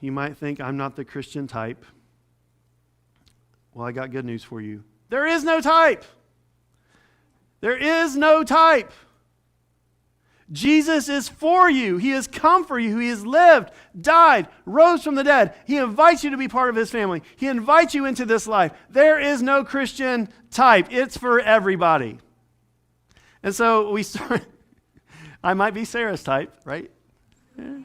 You might think, I'm not the Christian type. Well, I got good news for you. There is no type. There is no type. Jesus is for you. He has come for you. He has lived, died, rose from the dead. He invites you to be part of his family. He invites you into this life. There is no Christian type. It's for everybody. And so we start, I might be Sarah's type, right? Yeah.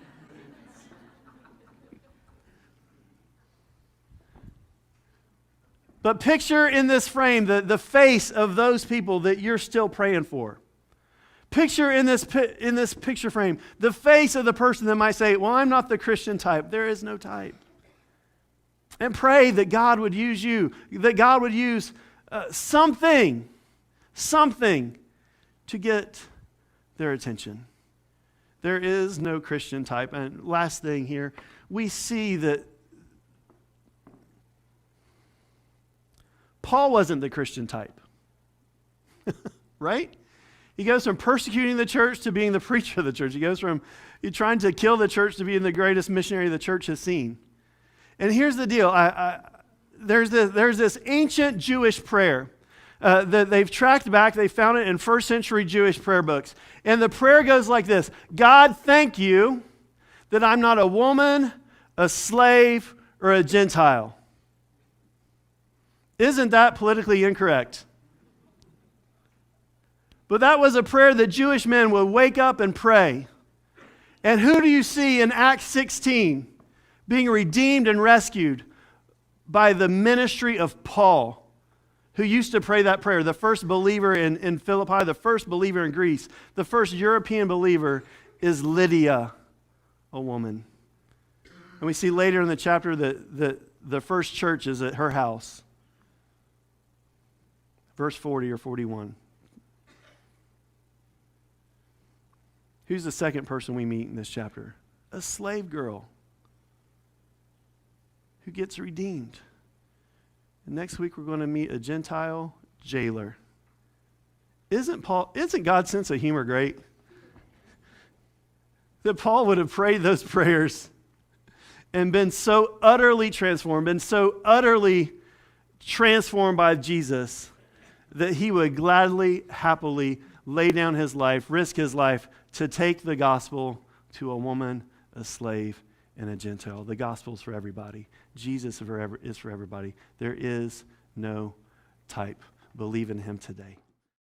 But picture in this frame the face of those people that you're still praying for. Picture in this picture frame the face of the person that might say, well, I'm not the Christian type. There is no type. And pray that God would use you, that God would use something to get their attention. There is no Christian type. And last thing here, we see that Paul wasn't the Christian type, right? He goes from persecuting the church to being the preacher of the church. He goes from trying to kill the church to being the greatest missionary the church has seen. And here's the deal. There's this ancient Jewish prayer that they've tracked back. They found it in first century Jewish prayer books. And the prayer goes like this: God, thank you that I'm not a woman, a slave, or a Gentile. Isn't that politically incorrect? But that was a prayer that Jewish men would wake up and pray. And who do you see in Acts 16 being redeemed and rescued? By the ministry of Paul, who used to pray that prayer. The first believer in Philippi, the first believer in Greece, the first European believer is Lydia, a woman. And we see later in the chapter that the first church is at her house. Verse 40 or 41. Who's the second person we meet in this chapter? A slave girl who gets redeemed. And next week we're going to meet a Gentile jailer. Isn't God's sense of humor great? That Paul would have prayed those prayers and been so utterly transformed, by Jesus, that he would gladly, happily lay down his life, risk his life to take the gospel to a woman, a slave, and a Gentile. The gospel is for everybody. Jesus is for everybody. There is no type. Believe in him today.